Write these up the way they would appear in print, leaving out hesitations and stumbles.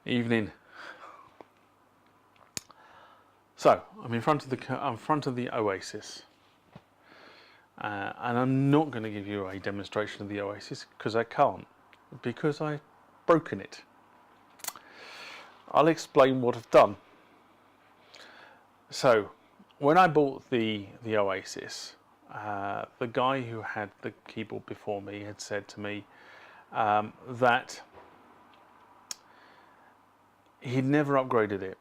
Evening. So I'm in front of the OASYS, and I'm not going to give you a demonstration of the OASYS because I can't, because I've broken it. I'll explain what I've done. So when I bought the OASYS, the guy who had the keyboard before me had said to me that he'd never upgraded it.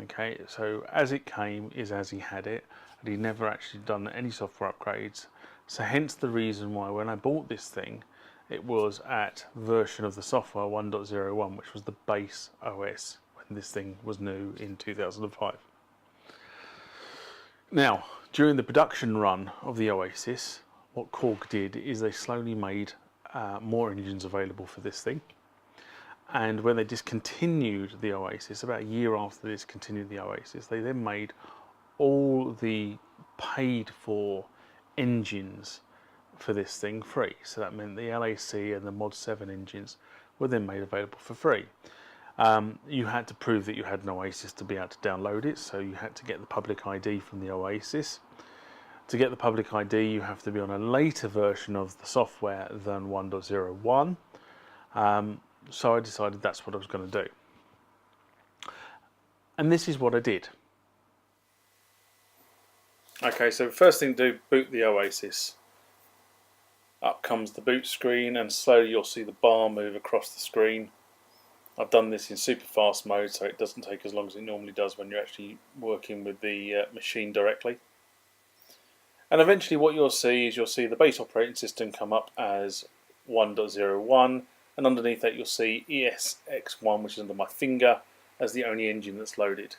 Okay, so as it came is as he had it, and he'd never actually done any software upgrades. So hence the reason why when I bought this thing, it was at version of the software 1.01, which was the base OS when this thing was new in 2005. Now, during the production run of the OASYS, what Korg did is they slowly made more engines available for this thing. And when they discontinued the OASYS, about a year after they discontinued the OASYS, they then made all the paid for engines for this thing free. So that meant the LAC and the Mod 7 engines were then made available for free. You had to prove that you had an OASYS to be able to download it, so you had to get the public ID from the OASYS. To get the public ID, you have to be on a later version of the software than 1.01. So I decided that's what I was going to do. And this is what I did. Okay, so first thing to do, boot the OASYS. Up comes the boot screen, and slowly you'll see the bar move across the screen. I've done this in super fast mode, so it doesn't take as long as it normally does when you're actually working with the machine directly. And eventually what you'll see is the base operating system come up as 1.01, and underneath that you'll see ESX1, which is under my finger, as the only engine that's loaded.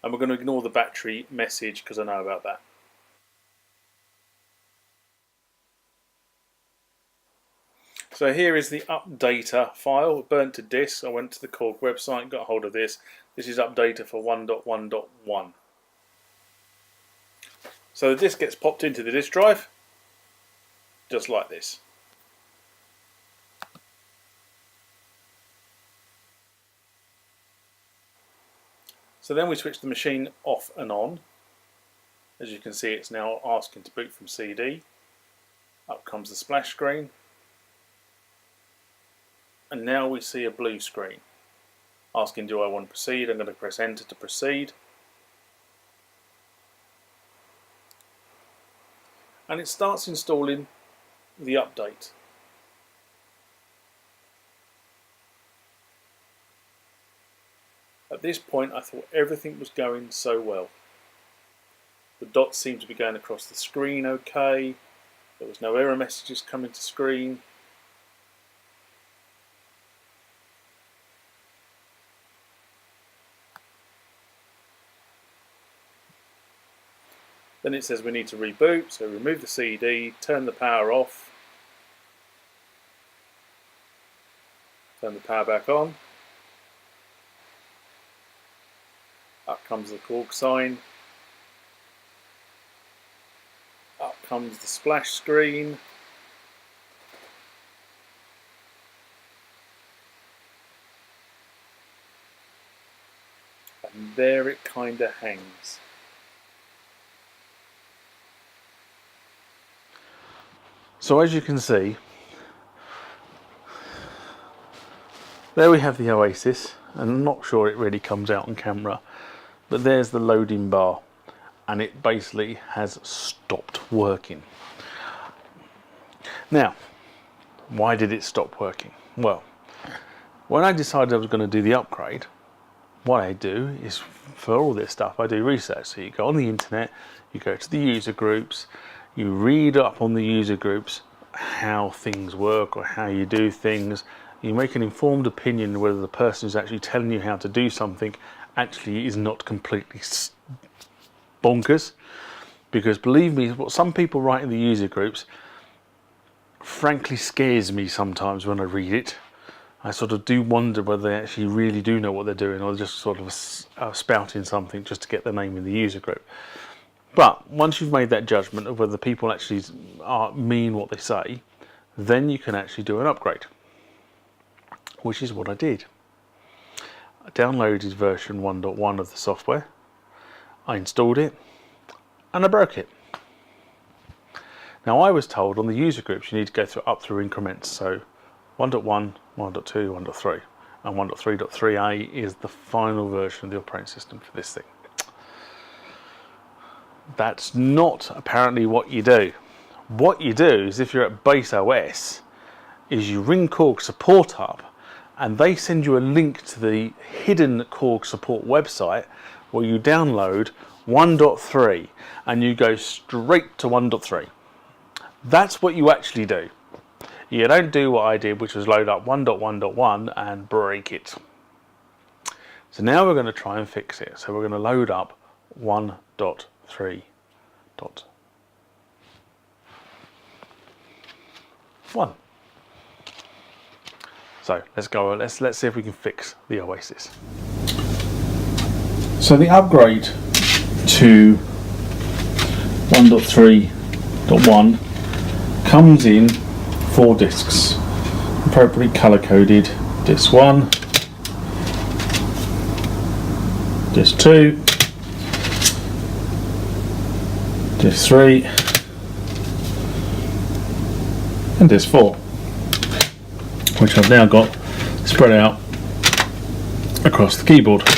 And we're going to ignore the battery message because I know about that. So here is the updater file, burnt to disk. I went to the Korg website and got hold of this. This is updater for 1.1.1. So the disk gets popped into the disk drive, just like this. So then we switch the machine off and on. As you can see, it's now asking to boot from CD. Up comes the splash screen. And now we see a blue screen asking, do I want to proceed? I'm going to press enter to proceed. And it starts installing the update. At this point I thought everything was going so well. The dots seemed to be going across the screen okay. There was no error messages coming to screen. Then it says we need to reboot, so remove the CD, turn the power off, turn the power back on. Up comes the Korg sign. Up comes the splash screen. And there it kind of hangs. So as you can see, there we have the OASYS, and I'm not sure it really comes out on camera, but there's the loading bar, and it basically has stopped working. Now, why did it stop working? Well, when I decided I was going to do the upgrade, what I do is, for all this stuff, I do research. So you go on the internet, you go to the user groups, you read up on the user groups how things work or how you do things. You make an informed opinion whether the person who's actually telling you how to do something actually is not completely bonkers. Because believe me, what some people write in the user groups frankly scares me sometimes when I read it. I sort of do wonder whether they actually really do know what they're doing, or just sort of spouting something just to get their name in the user group. But once you've made that judgment of whether people actually mean what they say, then you can actually do an upgrade, which is what I did. I downloaded version 1.1 of the software, I installed it, and I broke it. Now I was told on the user groups you need to go up through increments, so 1.1, 1.2, 1.3, and 1.3.3a is the final version of the operating system for this thing. That's not apparently what you do. What you do is, if you're at base OS, is you ring Korg support up and they send you a link to the hidden Korg support website where you download 1.3 and you go straight to 1.3. That's what you actually do. You don't do what I did, which was load up 1.1.1 and break it. So now we're going to try and fix it. So we're going to load up 1.3.1. So let's go. Let's see if we can fix the Oasis. So the upgrade to 1.3.1 comes in 4 discs, appropriately color coded. Disc 1, disc 2, disc 3, and disc 4, which I've now got spread out across the keyboard.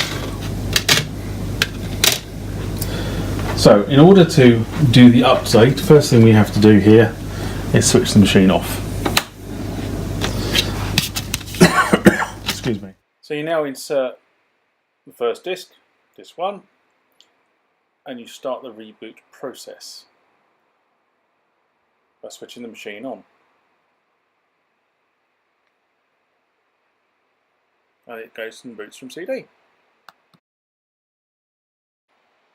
So in order to do the update, first thing we have to do here is switch the machine off. Excuse me. So you now insert the first disc, disc 1, and you start the reboot process by switching the machine on. And it goes and boots from CD.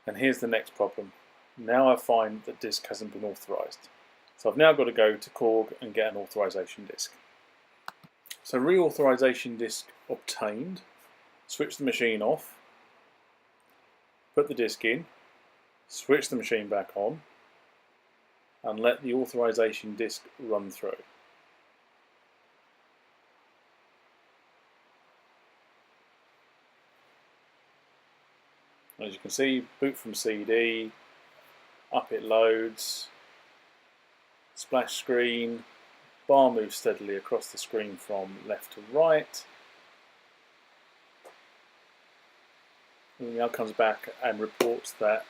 And here's the next problem. Now I find that disk hasn't been authorised. So I've now got to go to Korg and get an authorisation disk. So re-authorisation disk obtained, switch the machine off, put the disk in, switch the machine back on, and let the authorisation disk run through. As you can see, boot from CD, up it loads, splash screen, bar moves steadily across the screen from left to right. And it now comes back and reports that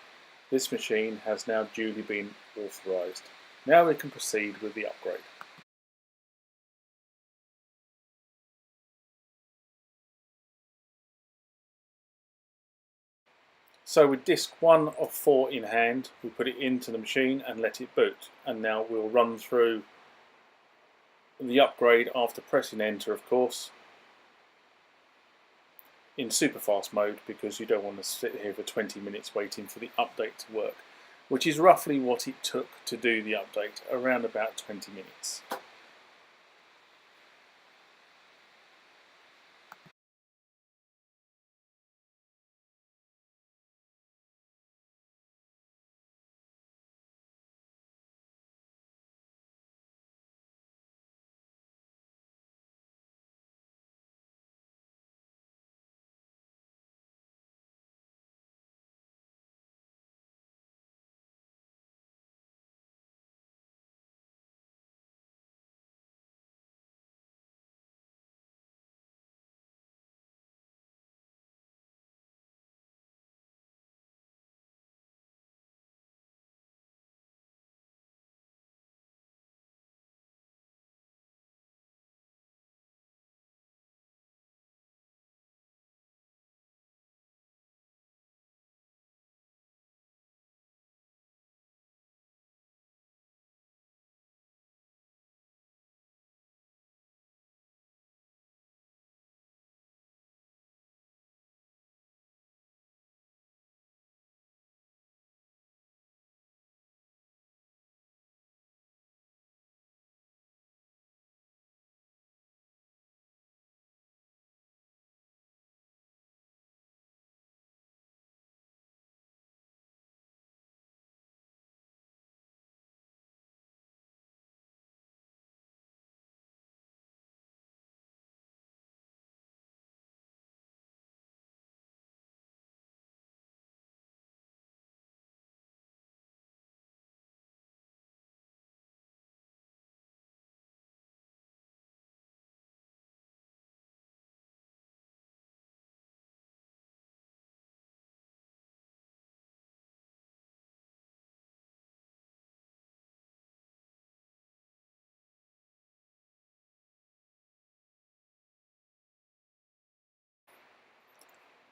this machine has now duly been authorised. Now we can proceed with the upgrade. So with disk 1 of 4 in hand, we put it into the machine and let it boot. And now we'll run through the upgrade after pressing enter, of course, in super fast mode, because you don't want to sit here for 20 minutes waiting for the update to work, which is roughly what it took to do the update, around about 20 minutes.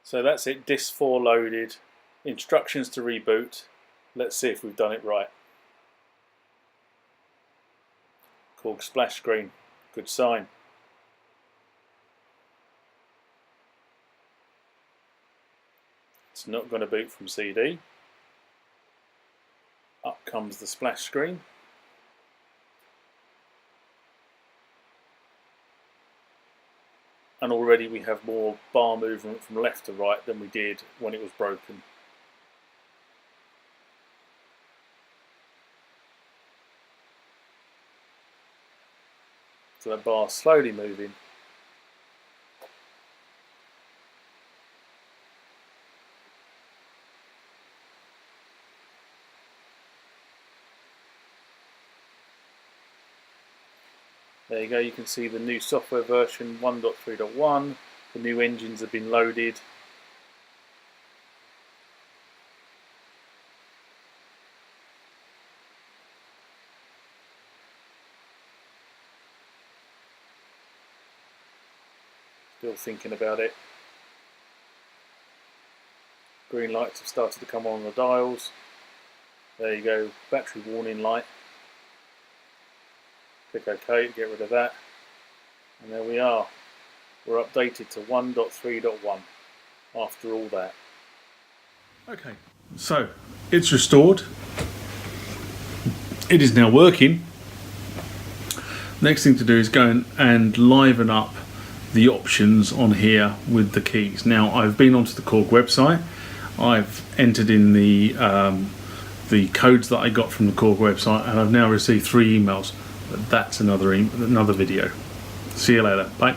So that's it, disk 4 loaded, instructions to reboot. Let's see if we've done it right. Korg splash screen, good sign. It's not going to boot from CD. Up comes the splash screen. And already we have more bar movement from left to right than we did when it was broken. So that bar's slowly moving. There you go, you can see the new software version 1.3.1, the new engines have been loaded. Still thinking about it. Green lights have started to come on the dials. There you go, battery warning light. Click OK to get rid of that. And there we are. We're updated to 1.3.1 after all that. Okay, so it's restored. It is now working. Next thing to do is go and liven up the options on here with the keys. Now I've been onto the Korg website. I've entered in the codes that I got from the Korg website, and I've now received 3 emails. But that's another video. See you later. Bye.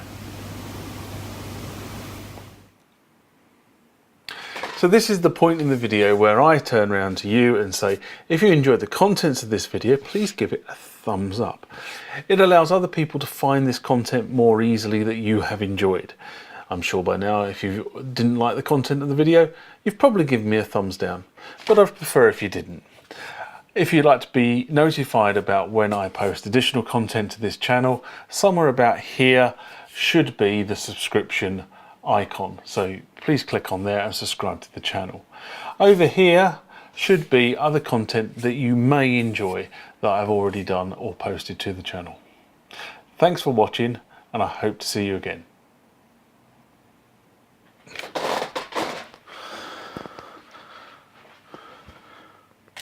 So this is the point in the video where I turn around to you and say, if you enjoyed the contents of this video, please give it a thumbs up. It allows other people to find this content more easily that you have enjoyed. I'm sure by now, if you didn't like the content of the video, you've probably given me a thumbs down, but I'd prefer if you didn't. If you'd like to be notified about when I post additional content to this channel, somewhere about here should be the subscription icon. So please click on there and subscribe to the channel. Over here should be other content that you may enjoy that I've already done or posted to the channel. Thanks for watching, and I hope to see you again.